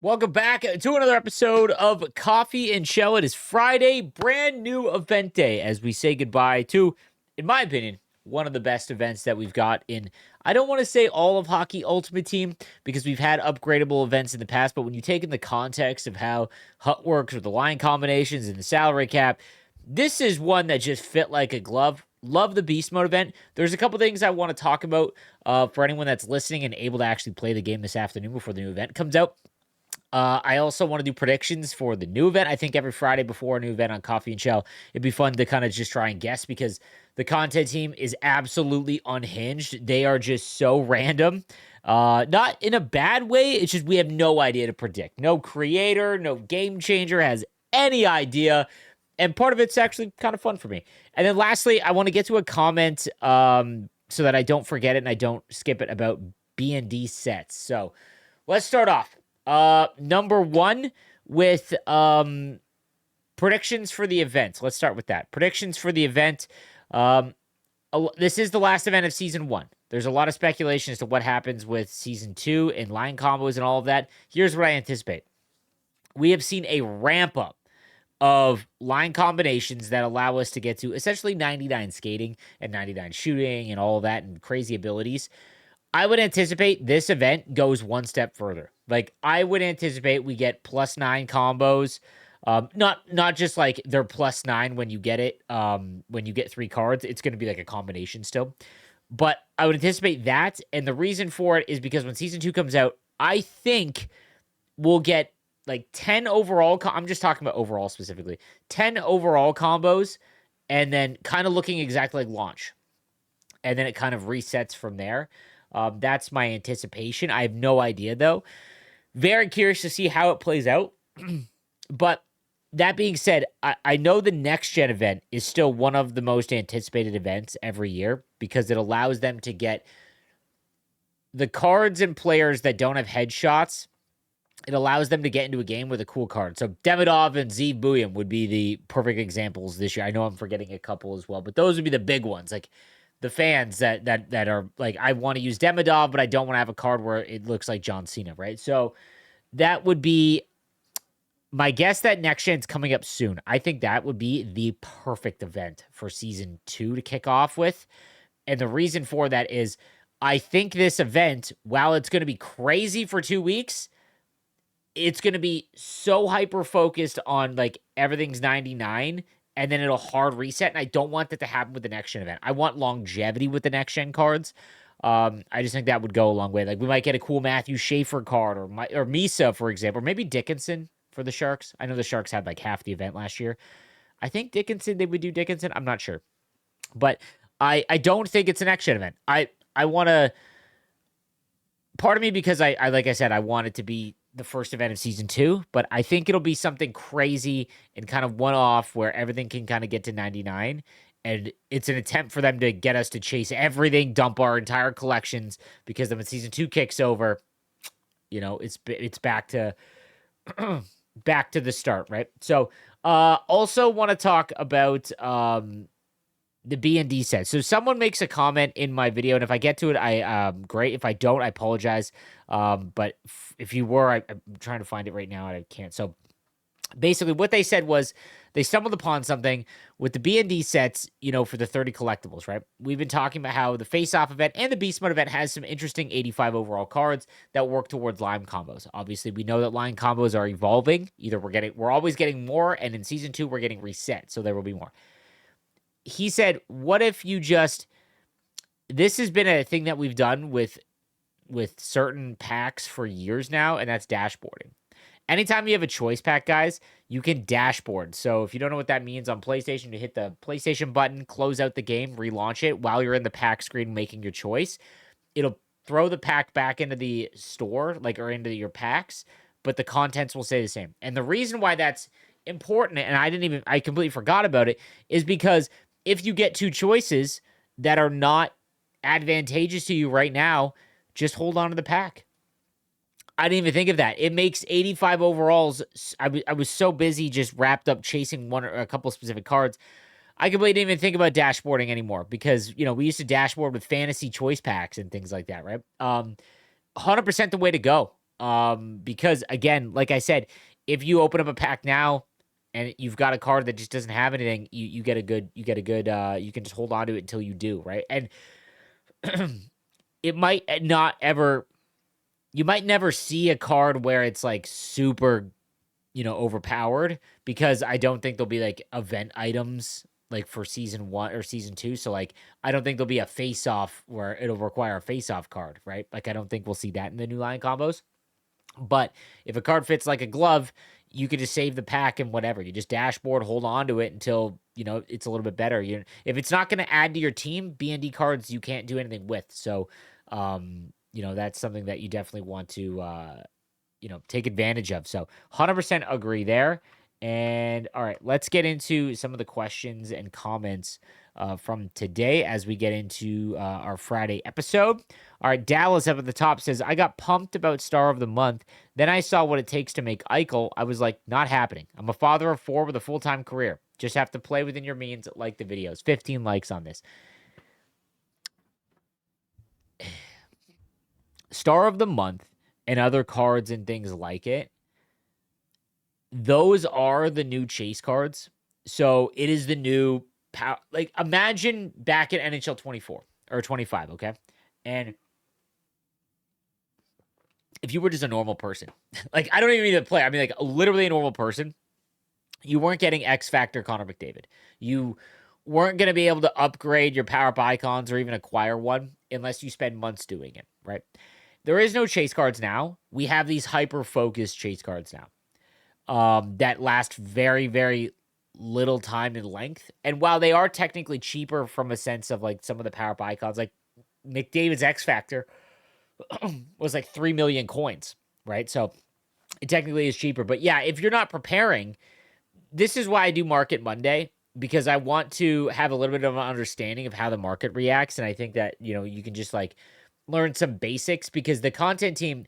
Welcome back to another episode of Coffee and Chel. It is Friday, brand new event day, as we say goodbye to, in my opinion, one of the best events that we've got in, I don't want to say all of Hockey Ultimate Team, because we've had upgradable events in the past, but when you take in the context of how HUT works with the line combinations and the salary cap, this is one that just fit like a glove. Love the Beast Mode event. There's a couple things I want to talk about for anyone that's listening and able to actually play the game this afternoon before the new event comes out. I also want to do predictions for the new event. I think every Friday before a new event on Coffee and Chel, it'd be fun to kind of just try and guess because the content team is absolutely unhinged. They are just so random. Not in a bad way. It's just we have no idea to predict. No creator, no game changer has any idea. And part of it's actually kind of fun for me. And then lastly, I want to get to a comment so that I don't forget it and I don't skip it about B&D sets. So let's start off. Number one with predictions for the event. Let's start with that. Predictions for the event. This is the last event of season 1. There's a lot of speculation as to what happens with season 2 and line combos and all of that. Here's what I anticipate. We have seen a ramp up of line combinations that allow us to get to essentially 99 skating and 99 shooting and all of that and crazy abilities. I would anticipate this event goes one step further. Like, I would anticipate we get +9 combos. Not just like they're +9 when you get it, when you get 3 cards. It's going to be like a combination still. But I would anticipate that. And the reason for it is because when season 2 comes out, I think we'll get like 10 overall. I'm just talking about overall specifically. 10 overall combos. And then kind of looking exactly like launch. And then it kind of resets from there. That's my anticipation. I have no idea, though. Very curious to see how it plays out. But that being said, I know the next gen event is still one of the most anticipated events every year because it allows them to get the cards and players that don't have headshots. It allows them to get into a game with a cool card. So Demidov and Zeev Buium would be the perfect examples this year. I know I'm forgetting a couple as well, but those would be the big ones. Like, the fans that are like, I want to use Demidov, but I don't want to have a card where it looks like John Cena, right? So that would be my guess that next gen's coming up soon. I think that would be the perfect event for season 2 to kick off with. And the reason for that is I think this event, while it's going to be crazy for 2 weeks, it's going to be so hyper focused on like everything's 99 and then it'll hard reset. And I don't want that to happen with the next gen event. I want longevity with the next gen cards. I just think that would go a long way. Like, we might get a cool Matthew Schaefer card or Misa, for example, or maybe Dickinson for the Sharks. I know the Sharks had like half the event last year. I think Dickinson, they would do Dickinson. I'm not sure. But I don't think it's an next gen event. I want to, part of me, because I like I said, I want it to be the first event of season 2, but I think it'll be something crazy and kind of one-off where everything can kind of get to 99, and it's an attempt for them to get us to chase everything, dump our entire collections, because then when season 2 kicks over, you know, it's back to back to the start, right? So also want to talk about the B&D set. So someone makes a comment in my video, and if I get to it, I great. If I don't, I apologize. But if you were, I'm trying to find it right now, and I can't. So basically, what they said was they stumbled upon something with the B&D sets, you know, for the 30 collectibles, right? We've been talking about how the face-off event and the Beast Mode event has some interesting 85 overall cards that work towards line combos. Obviously, we know that line combos are evolving. Either we're always getting more, and in season 2, we're getting reset, so there will be more. He said, what if you just, this has been a thing that we've done with certain packs for years now, and that's dashboarding. Anytime you have a choice pack, guys, you can dashboard. So if you don't know what that means on PlayStation, you hit the PlayStation button, close out the game, relaunch it while you're in the pack screen making your choice. It'll throw the pack back into the store, like, or into your packs, but the contents will stay the same. And the reason why that's important, and I completely forgot about it, is because if you get 2 choices that are not advantageous to you right now, just hold on to the pack. I didn't even think of that. It makes 85 overalls. I was so busy just wrapped up chasing one or a couple specific cards. I completely didn't even think about dashboarding anymore because, you know, we used to dashboard with fantasy choice packs and things like that, right? 100% the way to go. Because again, like I said, if you open up a pack now and you've got a card that just doesn't have anything, you get a good you can just hold on to it until you do, right? And it might not ever you might never see a card where it's like super, overpowered, because I don't think there'll be like event items like for season 1 or season 2. So like I don't think there'll be a face off where it'll require a face off card, right? Like I don't think we'll see that in the new line combos. But if a card fits like a glove, you could just save the pack and whatever. You just dashboard, hold on to it until, it's a little bit better. If it's not going to add to your team, B&D cards you can't do anything with. So, that's something that you definitely want to, take advantage of. So 100% agree there. And all right, let's get into some of the questions and comments from today as we get into our Friday episode. All right, Dallas up at the top says, I got pumped about Star of the Month. Then I saw what it takes to make Eichel. I was like, not happening. I'm a father of 4 with a full-time career. Just have to play within your means, like the videos. 15 likes on this. Star of the Month and other cards and things like it, those are the new chase cards. So it is the new power. Like imagine back at NHL 24 or 25, okay? And if you were just a normal person, like I don't even mean a player, I mean like literally a normal person, you weren't getting X Factor Connor McDavid. You weren't going to be able to upgrade your power up icons or even acquire one unless you spend months doing it, right? There is no chase cards now. We have these hyper-focused chase cards now that last very, very little time in length. And while they are technically cheaper from a sense of like some of the power up icons, like McDavid's X Factor was like 3 million coins, right? So it technically is cheaper. But yeah, if you're not preparing, this is why I do Market Monday, because I want to have a little bit of an understanding of how the market reacts. And I think that, you can just like learn some basics, because the content team,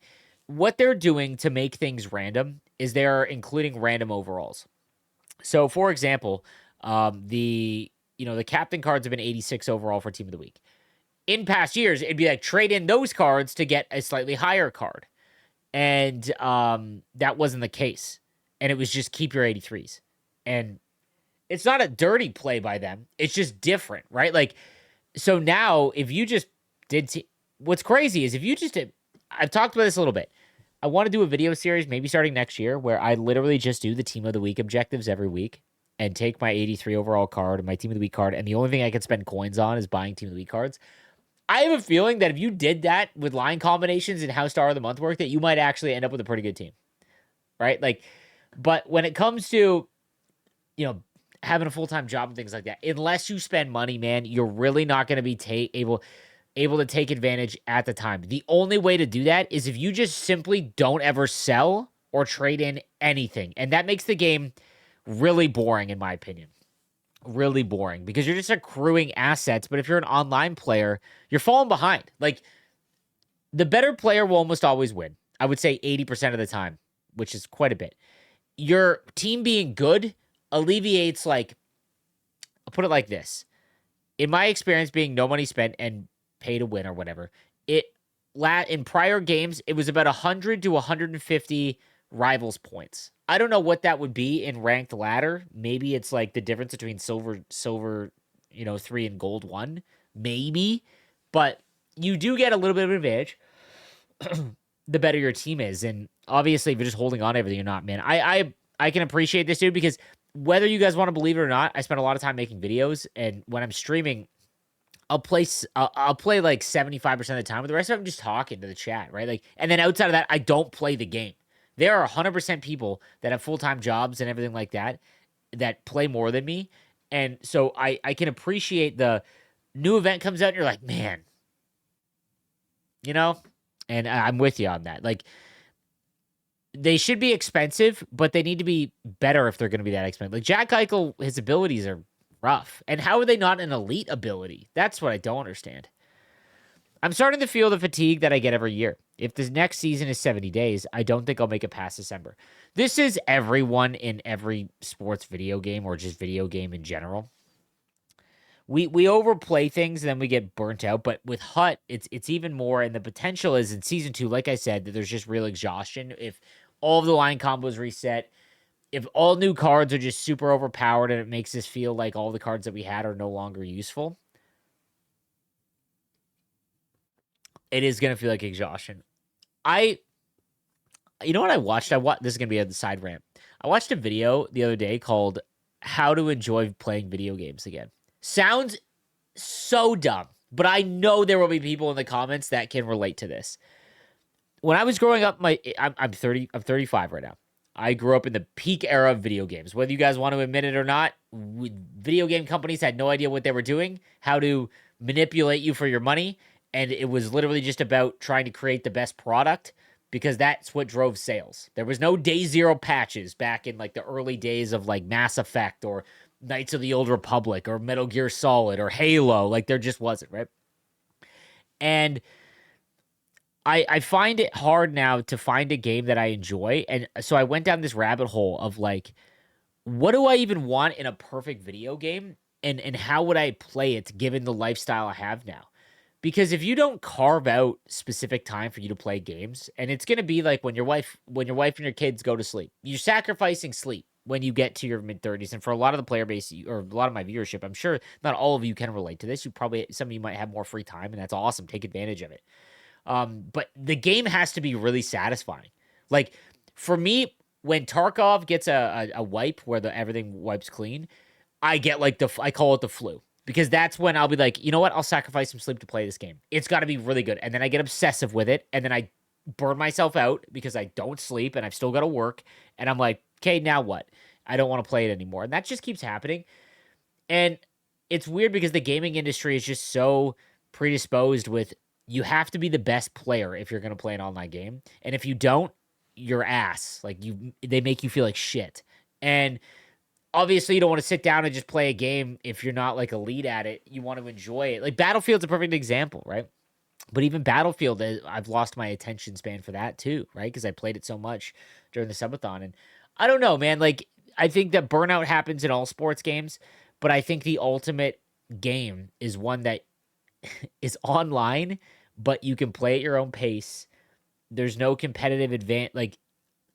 what they're doing to make things random is they're including random overalls. So for example, the captain cards have been 86 overall for team of the week. In past years, it'd be like trade in those cards to get a slightly higher card. And that wasn't the case. And it was just keep your 83s. And it's not a dirty play by them. It's just different, right? Like, so now if you just what's crazy is if you just did, I've talked about this a little bit. I want to do a video series, maybe starting next year, where I literally just do the team of the week objectives every week and take my 83 overall card and my team of the week card. And the only thing I can spend coins on is buying team of the week cards. I have a feeling that if you did that with line combinations and how Star of the Month worked, that you might actually end up with a pretty good team, right? Like, but when it comes to, having a full-time job and things like that, unless you spend money, man, you're really not going to be able to take advantage at the time. The only way to do that is if you just simply don't ever sell or trade in anything. And that makes the game really boring, in my opinion. Really boring, because you're just accruing assets. But if you're an online player, you're falling behind. Like, the better player will almost always win. I would say 80% of the time, which is quite a bit. Your team being good alleviates, like, I'll put it like this. In my experience, being no money spent and pay to win or whatever, in prior games, it was about 100 to 150 rivals points. I don't know what that would be in ranked ladder. Maybe it's like the difference between silver, 3 and gold 1. Maybe. But you do get a little bit of an advantage the better your team is. And obviously, if you're just holding on to everything, you're not, man. I can appreciate this, dude, because whether you guys want to believe it or not, I spend a lot of time making videos, and when I'm streaming, I'll play like 75% of the time, but the rest of it I'm just talking to the chat, right? Like, and then outside of that, I don't play the game. There are 100% people that have full-time jobs and everything like that play more than me, and so I can appreciate the new event comes out, and you're like, man, and I'm with you on that. Like, they should be expensive, but they need to be better if they're going to be that expensive. Like, Jack Eichel, his abilities are rough. And how are they not an elite ability? That's what I don't understand. I'm starting to feel the fatigue that I get every year. If the next season is 70 days, I don't think I'll make it past December. This is everyone in every sports video game or just video game in general. we overplay things and then we get burnt out. But with Hut, it's even more, and the potential is in season 2, like I said, that there's just real exhaustion. If all of the line combos reset, if all new cards are just super overpowered and it makes us feel like all the cards that we had are no longer useful, it is gonna feel like exhaustion. I You know what I watched? This is gonna be a side rant. I watched a video the other day called "How to Enjoy Playing Video Games Again." Sounds so dumb, but I know there will be people in the comments that can relate to this. When I was growing up, I'm 30, I'm 35 right now. I grew up in the peak era of video games. Whether you guys want to admit it or not, video game companies had no idea what they were doing, how to manipulate you for your money, and it was literally just about trying to create the best product because that's what drove sales. There was no day zero patches back in like the early days of like Mass Effect or Knights of the Old Republic or Metal Gear Solid or Halo. Like there just wasn't, right? And I find it hard now to find a game that I enjoy. And so I went down this rabbit hole of like, what do I even want in a perfect video game? And how would I play it given the lifestyle I have now? Because if you don't carve out specific time for you to play games, and it's gonna be like when your wife and your kids go to sleep, you're sacrificing sleep when you get to your mid 30s. And for a lot of the player base or a lot of my viewership, I'm sure not all of you can relate to this. Some of you might have more free time, and that's awesome. Take advantage of it. But the game has to be really satisfying. Like for me, when Tarkov gets a wipe where everything wipes clean, I get like I call it the flu because that's when I'll be like, you know what? I'll sacrifice some sleep to play this game. It's got to be really good, and then I get obsessive with it, and then I burn myself out because I don't sleep and I've still got to work, and I'm like, okay, now what? I don't want to play it anymore, and that just keeps happening. And it's weird because the gaming industry is just so predisposed with you have to be the best player if you're going to play an online game. And if you don't, you're ass. Like they make you feel like shit. And obviously you don't want to sit down and just play a game if you're not like elite at it. You want to enjoy it. Like Battlefield's a perfect example, right? But even Battlefield, I've lost my attention span for that too, right? Because I played it so much during the subathon. And I don't know, man. Like, I think that burnout happens in all sports games, but I think the ultimate game is one that is online, but you can play at your own pace. There's no competitive advantage. Like,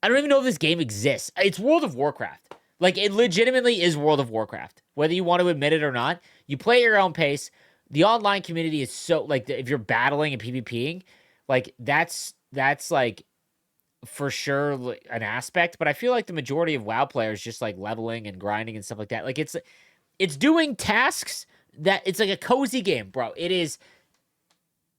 I don't even know if this game exists. It's World of Warcraft. Like, it legitimately is World of Warcraft. Whether you want to admit it or not, you play at your own pace. The online community is so, like, if you're battling and PvPing, like, that's like, for sure an aspect. But I feel like the majority of WoW players just, like, leveling and grinding and stuff like that. Like, it's doing tasks that, it's like a cozy game, bro. It is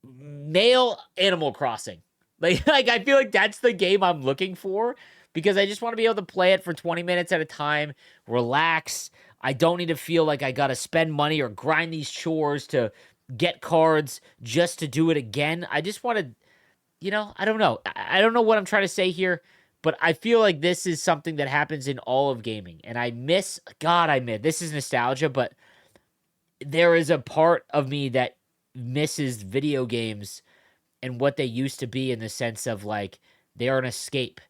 male Animal Crossing. Like I feel like that's the game I'm looking for because I just want to be able to play it for 20 minutes at a time, relax. I don't need to feel like I got to spend money or grind these chores to get cards just to do it again. I just want to, I don't know. I don't know what I'm trying to say here, but I feel like this is something that happens in all of gaming. And I miss, this is nostalgia, but there is a part of me that misses video games and what they used to be in the sense of like they are an escape.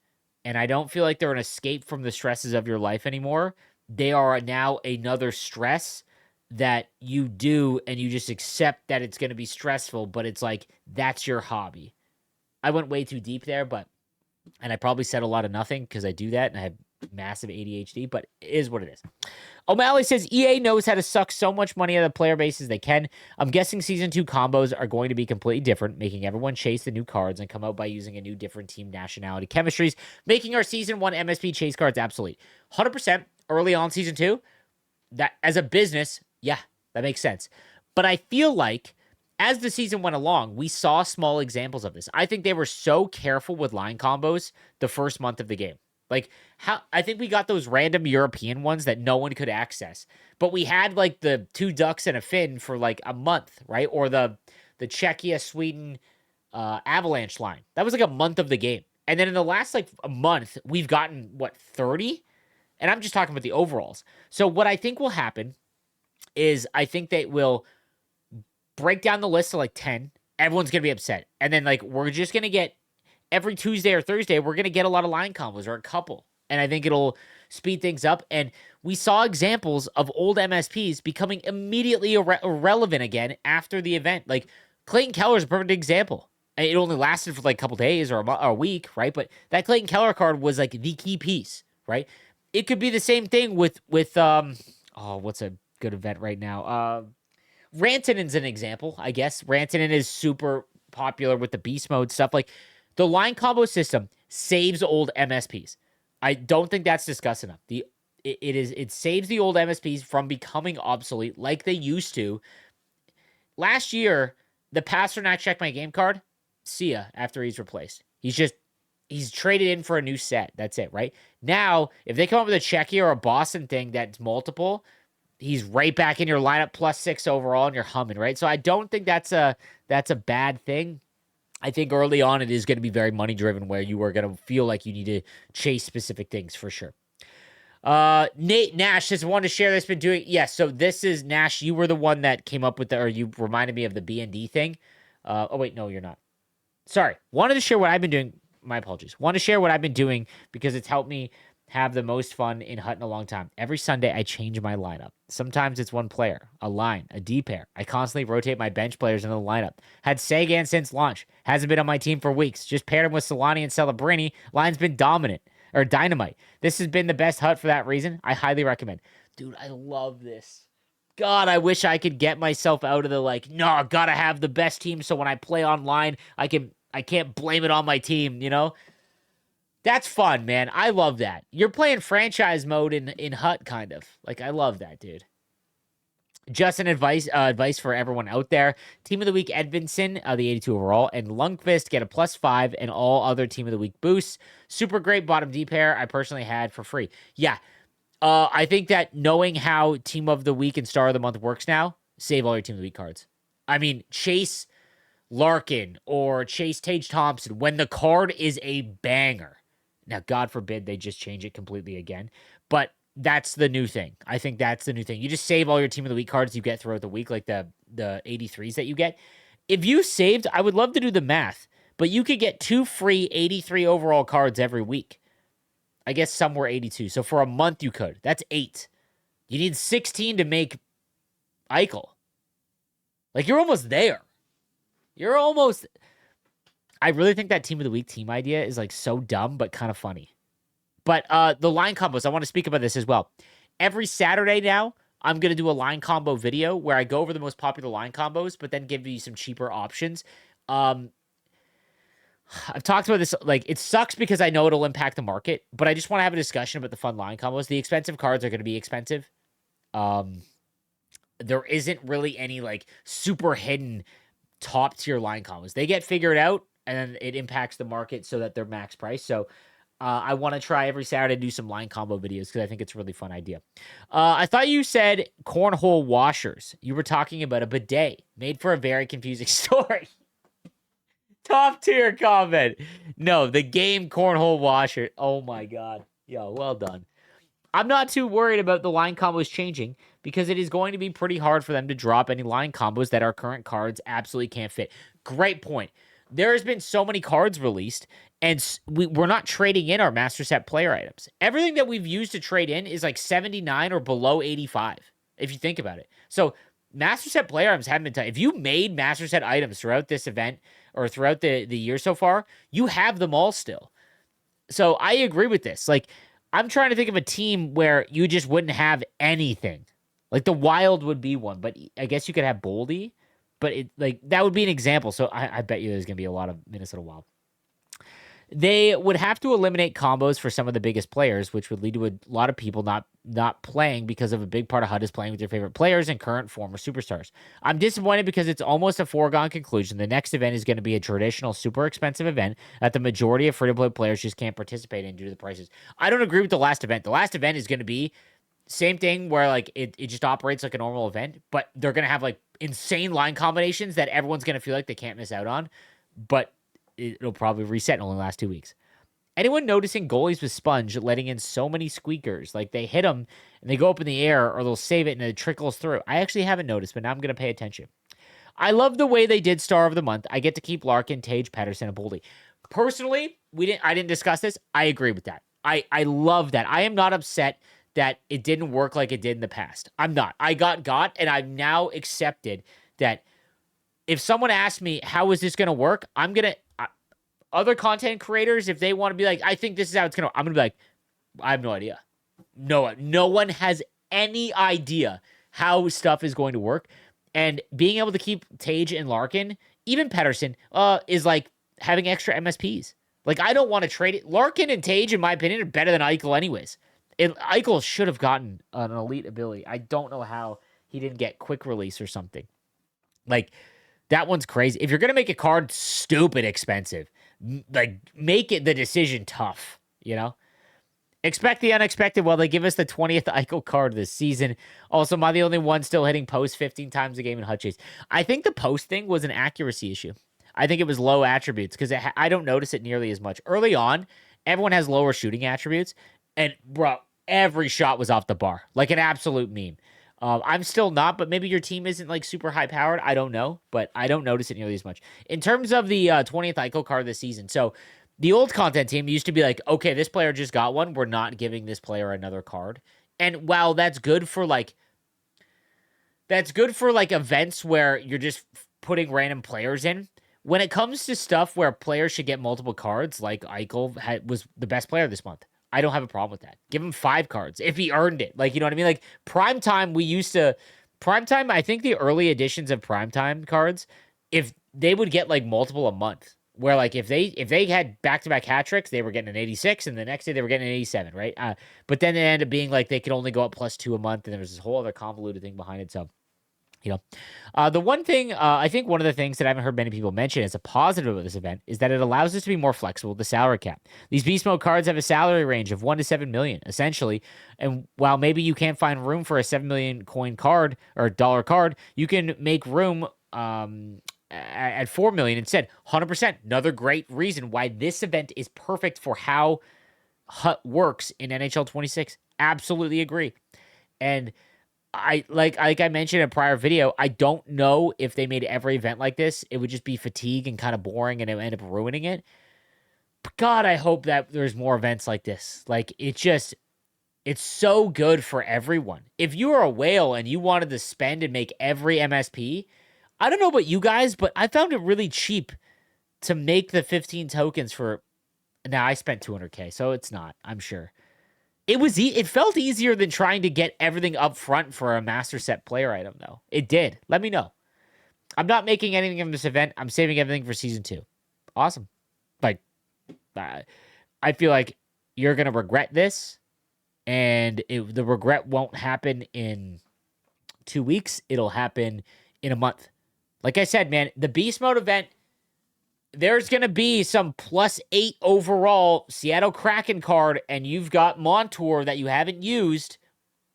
And I don't feel like they're an escape from the stresses of your life anymore. They are now another stress that you do and you just accept that it's going to be stressful, but it's like that's your hobby. I went way too deep there, and I probably said a lot of nothing because I do that and I have massive ADHD, but it is what it is. O'Malley says EA knows how to suck so much money out of the player base as they can. I'm guessing season 2 combos are going to be completely different, making everyone chase the new cards and come out by using a new different team nationality chemistries, making our season 1 MSP chase cards obsolete. 100% early on season 2, that as a business, yeah, that makes sense. But I feel like as the season went along, we saw small examples of this. I think they were so careful with line combos the first month of the game. Like how I think we got those random European ones that no one could access, but we had like the 2 ducks and a fin for like a month, right? Or the Czechia Sweden Avalanche line that was like a month of the game, and then in the last like a month we've gotten what 30, and I'm just talking about the overalls. So what I think will happen is I think they will break down the list to like 10. Everyone's gonna be upset, and then like we're just gonna get every Tuesday or Thursday, we're going to get a lot of line combos or a couple. And I think it'll speed things up. And we saw examples of old MSPs becoming immediately irrelevant again after the event. Like Clayton Keller's a perfect example. It only lasted for like a couple days or a week, right? But that Clayton Keller card was like the key piece, right? It could be the same thing with what's a good event right now? Rantanen's an example, I guess. Rantanen is super popular with the beast mode stuff. Like the line combo system saves old MSPs. I don't think that's discussed enough. It saves the old MSPs from becoming obsolete like they used to. Last year, the Pasternak check my game card, see ya after he's replaced. He's traded in for a new set. That's it, right? Now, if they come up with a Czechia or a Boston thing that's multiple, he's right back in your lineup +6 overall and you're humming, right? So I don't think that's a bad thing. I think early on it is going to be very money driven where you are going to feel like you need to chase specific things for sure. Nate Nash just wanted to share this, been doing, yes. So this is Nash. You were the one that came up with or you reminded me of the BND thing. Oh wait, no, you're not. Sorry. Wanted to share what I've been doing. My apologies. Want to share what I've been doing because it's helped me have the most fun in Hut in a long time. Every Sunday, I change my lineup. Sometimes it's one player, a line, a D pair. I constantly rotate my bench players into the lineup. Had Sagan since launch. Hasn't been on my team for weeks. Just paired him with Solani and Celebrini. Line's been dominant. Or dynamite. This has been the best Hut for that reason. I highly recommend. Dude, I love this. God, I wish I could get myself out of the no, gotta have the best team so when I play online, I can't blame it on my team, you know? That's fun, man. I love that. You're playing franchise mode in Hut, kind of. I love that, dude. Just an advice for everyone out there. Team of the Week, Edvinsson, the 82 overall, and Lundqvist get a +5 and all other Team of the Week boosts. Super great bottom D pair I personally had for free. Yeah, I think that knowing how Team of the Week and Star of the Month works now, save all your Team of the Week cards. I mean, chase Larkin or chase Tage Thompson when the card is a banger. Now, God forbid they just change it completely again, but that's the new thing. I think that's the new thing. You just save all your Team of the Week cards you get throughout the week, like the 83s that you get. If you saved, I would love to do the math, but you could get 2 free 83 overall cards every week. I guess some were 82. So for a month you could. That's 8. You need 16 to make Eichel. You're almost there. You're almost... I really think that Team of the Week team idea is so dumb, but kind of funny. But the line combos, I want to speak about this as well. Every Saturday now, I'm going to do a line combo video where I go over the most popular line combos, but then give you some cheaper options. I've talked about this. It sucks because I know it'll impact the market, but I just want to have a discussion about the fun line combos. The expensive cards are going to be expensive. There isn't really any super hidden top tier line combos. They get figured out, and then it impacts the market so that they're max price. So I want to try every Saturday to do some line combo videos because I think it's a really fun idea. I thought you said cornhole washers. You were talking about a bidet made for a very confusing story. Top tier comment. No, the game cornhole washer. Oh my God. Yo, well done. I'm not too worried about the line combos changing because it is going to be pretty hard for them to drop any line combos that our current cards absolutely can't fit. Great point. There has been so many cards released, and we're not trading in our master set player items. Everything that we've used to trade in is 79 or below 85, if you think about it. So master set player items haven't been if you made master set items throughout this event or throughout the year so far, you have them all still. So I agree with this. I'm trying to think of a team where you just wouldn't have anything. The Wild would be one, but I guess you could have Boldy. But that would be an example. So I bet you there's going to be a lot of Minnesota Wild. They would have to eliminate combos for some of the biggest players, which would lead to a lot of people not playing because of a big part of HUD is playing with their favorite players and current former superstars. I'm disappointed because it's almost a foregone conclusion. The next event is going to be a traditional super expensive event that the majority of free-to-play players just can't participate in due to the prices. I don't agree with the last event. The last event is going to be same thing where it just operates like a normal event, but they're going to have insane line combinations that everyone's going to feel like they can't miss out on, but it'll probably reset in only the last 2 weeks. Anyone noticing goalies with sponge letting in so many squeakers? They hit them and they go up in the air or they'll save it and it trickles through. I actually haven't noticed, but now I'm going to pay attention. I love the way they did Star of the Month. I get to keep Larkin, Tage, Pettersson, and Boldy. Personally, I didn't discuss this. I agree with that. I love that. I am not upset that it didn't work like it did in the past. I'm not. I got, and I've now accepted that if someone asks me how is this going to work, I'm going to other content creators, if they want to be like, I think this is how it's going to work, I'm going to be like, I have no idea. No one has any idea how stuff is going to work. And being able to keep Tage and Larkin, even Pedersen, is like having extra MSPs. Like, I don't want to trade it. Larkin and Tage, in my opinion, are better than Eichel anyways. Eichel should have gotten an elite ability. I don't know how he didn't get quick release or something. Like, that one's crazy. If you're going to make a card stupid expensive, like, make it the decision tough, you know? Expect the unexpected while they give us the 20th Eichel card this season. Also, am I the only one still hitting post 15 times a game in Hut Chase? I think the post thing was an accuracy issue. I think it was low attributes because I don't notice it nearly as much. Early on, everyone has lower shooting attributes. And, bro, every shot was off the bar. Like an absolute meme. I'm still not, but maybe your team isn't like super high powered. I don't know, but I don't notice it nearly as much. In terms of the 20th Eichel card this season, so the old content team used to be like, okay, this player just got one. We're not giving this player another card. And while that's good for like events where you're just putting random players in, when it comes to stuff where players should get multiple cards, like Eichel was the best player this month. I don't have a problem with that. Give him 5 cards if he earned it. Like, you know what I mean? Like, Primetime, Primetime, I think the early editions of Primetime cards, if they would get like multiple a month, where like if they had back-to-back hat tricks, they were getting an 86, and the next day they were getting an 87, right? But then it ended up being like they could only go up +2 a month, and there was this whole other convoluted thing behind it. So, you know, the one thing, I think one of the things that I haven't heard many people mention as a positive of this event is that it allows us to be more flexible with the salary cap. These beast mode cards have a salary range of 1 to 7 million, essentially. And while maybe you can't find room for a 7 million coin card or dollar card, you can make room at 4 million instead. 100%. Another great reason why this event is perfect for how Hut works in NHL 26. Absolutely agree. And like I mentioned in a prior video, I don't know if they made every event like this, it would just be fatigue and kind of boring and it would end up ruining it. But God, I hope that there's more events like this. Like, it's so good for everyone. If you are a whale and you wanted to spend and make every MSP, I don't know about you guys, but I found it really cheap to make the 15 tokens for. Now, I spent 200K, so it's not, I'm sure. It felt easier than trying to get everything up front for a master set player item, though. It did. Let me know. I'm not making anything of this event. I'm saving everything for season 2. Awesome. Like, I feel like you're going to regret this, and the regret won't happen in 2 weeks. It'll happen in a month. Like I said, man, the Beast Mode event, there's going to be some +8 overall Seattle Kraken card, and you've got Montour that you haven't used,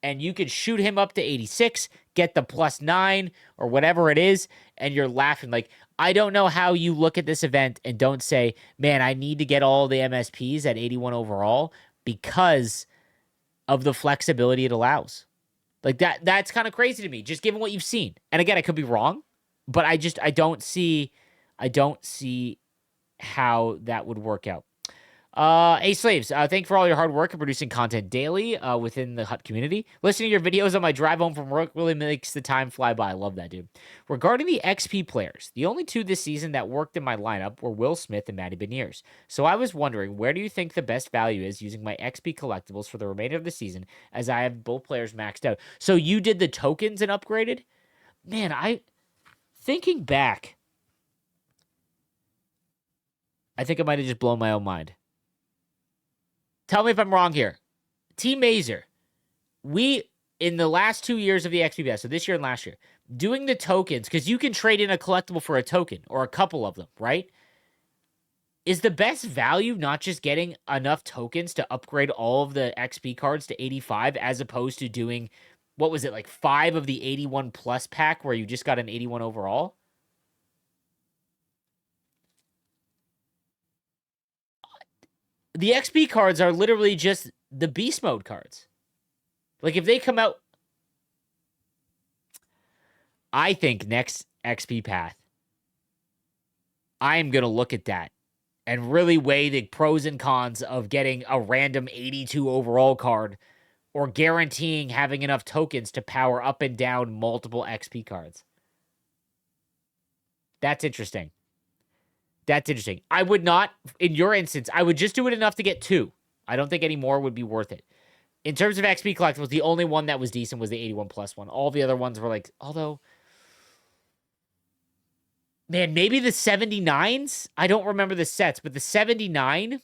and you could shoot him up to 86, get the +9 or whatever it is, and you're laughing. Like, I don't know how you look at this event and don't say, man, I need to get all the MSPs at 81 overall because of the flexibility it allows. Like, that's kind of crazy to me, just given what you've seen. And again, I could be wrong, but I don't see how that would work out. Hey, Slaves, thank you for all your hard work and producing content daily within the Hut community. Listening to your videos on my drive home from work really makes the time fly by. I love that, dude. Regarding the XP players, the only 2 this season that worked in my lineup were Will Smith and Matty Beniers. So I was wondering, where do you think the best value is using my XP collectibles for the remainder of the season, as I have both players maxed out? So you did the tokens and upgraded? Man, thinking back, I think I might have just blown my own mind. Tell me if I'm wrong here. Team Mazer, we, in the last 2 years of the XP so this year and last year, doing the tokens, because you can trade in a collectible for a token, or a couple of them, right? Is the best value not just getting enough tokens to upgrade all of the XP cards to 85, as opposed to doing, what was it, like 5 of the 81 plus pack, where you just got an 81 overall? The XP cards are literally just the beast mode cards. Like, if they come out, I think next XP path, I'm going to look at that and really weigh the pros and cons of getting a random 82 overall card or guaranteeing having enough tokens to power up and down multiple XP cards. That's interesting. That's interesting. I would not, in your instance, I would just do it enough to get 2. I don't think any more would be worth it. In terms of XP collectibles, the only one that was decent was the 81 plus one. All the other ones were like, although, man, maybe the 79s? I don't remember the sets, but the 79,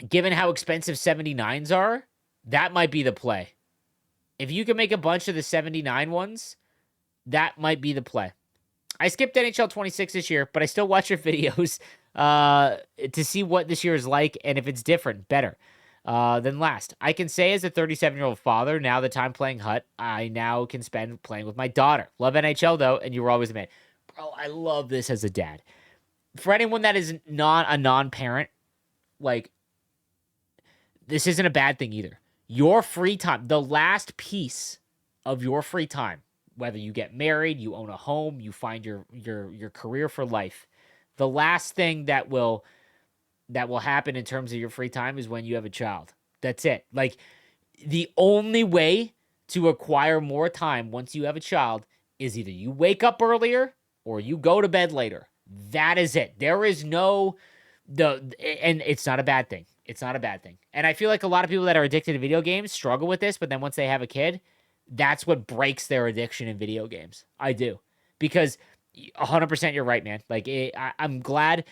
given how expensive 79s are, that might be the play. If you can make a bunch of the 79 ones, that might be the play. I skipped NHL 26 this year, but I still watch your videos to see what this year is like, and if it's different, better than last. I can say as a 37-year-old father, now that I'm playing Hut, I now can spend playing with my daughter. Love NHL, though, and you were always a man. Bro, I love this as a dad. For anyone that is not a non-parent, like, this isn't a bad thing either. Your free time, the last piece of your free time, whether you get married, you own a home, you find your career for life, the last thing that will happen in terms of your free time is when you have a child. That's it. Like, the only way to acquire more time once you have a child is either you wake up earlier or you go to bed later. That is it. There is no and it's not a bad thing. It's not a bad thing. And I feel like a lot of people that are addicted to video games struggle with this, but then once they have a kid, that's what breaks their addiction in video games. I do. Because 100% you're right, man. Like, I'm glad.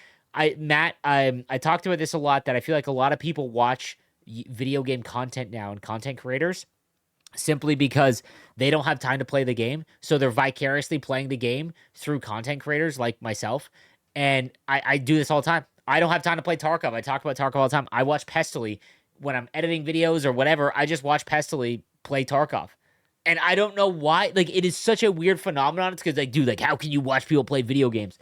Matt, I talked about this a lot, that I feel like a lot of people watch video game content now and content creators simply because they don't have time to play the game. So they're vicariously playing the game through content creators like myself. And I do this all the time. I don't have time to play Tarkov. I talk about Tarkov all the time. I watch Pestily. When I'm editing videos or whatever, I just watch Pestily play Tarkov. And I don't know why. Like, it is such a weird phenomenon. It's because, like, dude, like, how can you watch people play video games?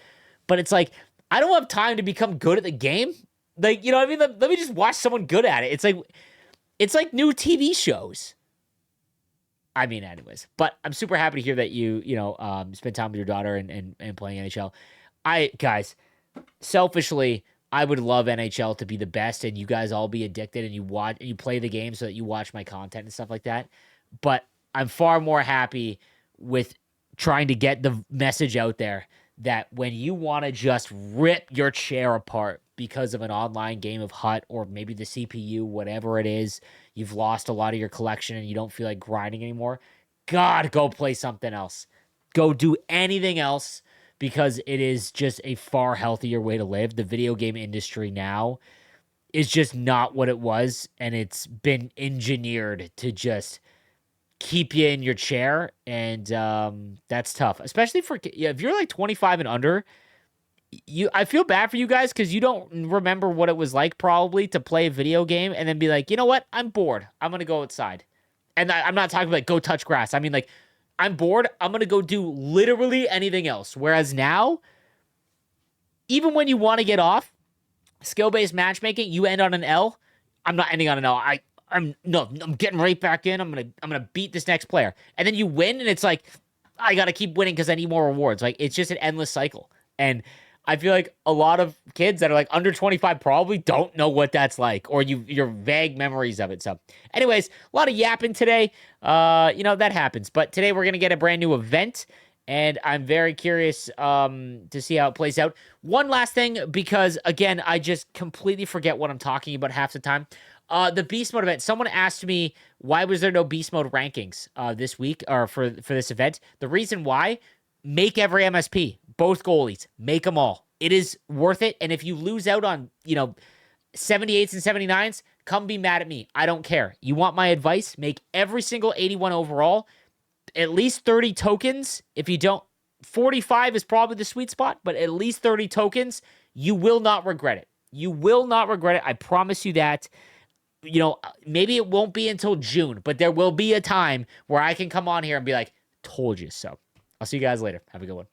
But it's like, I don't have time to become good at the game. Like, you know what I mean? Let me just watch someone good at it. It's like new TV shows. I mean, anyways. But I'm super happy to hear that you spend time with your daughter and playing NHL. Guys, selfishly, I would love NHL to be the best and you guys all be addicted and you play the game so that you watch my content and stuff like that. But I'm far more happy with trying to get the message out there that when you want to just rip your chair apart because of an online game of Hut or maybe the CPU, whatever it is, you've lost a lot of your collection and you don't feel like grinding anymore, God, go play something else. Go do anything else because it is just a far healthier way to live. The video game industry now is just not what it was, and it's been engineered to just keep you in your chair, and that's tough, especially for if you're like 25 and under. I feel bad for you guys because you don't remember what it was like probably to play a video game and then be like, you know what, I'm bored, I'm gonna go outside. And I'm not talking about go touch grass. I mean, like, I'm bored, I'm gonna go do literally anything else. Whereas now, even when you want to get off skill-based matchmaking, you end on an L. I'm not ending on an L. I'm getting right back in. I'm gonna beat this next player, and then you win, and it's like I gotta keep winning because I need more rewards. Like, it's just an endless cycle, and I feel like a lot of kids that are like under 25 probably don't know what that's like, or your vague memories of it. So, anyways, a lot of yapping today. That happens, but today we're gonna get a brand new event. And I'm very curious to see how it plays out. One last thing, because, again, I just completely forget what I'm talking about half the time. The Beast Mode event. Someone asked me, why was there no Beast Mode rankings this week or for this event? The reason why, make every MSP. Both goalies. Make them all. It is worth it. And if you lose out on, 78s and 79s, come be mad at me. I don't care. You want my advice? Make every single 81 overall. At least 30 tokens. If you don't, 45 is probably the sweet spot, but at least 30 tokens. You will not regret it. You will not regret it. I promise you that. Maybe it won't be until June, but there will be a time where I can come on here and be like, told you so. I'll see you guys later. Have a good one.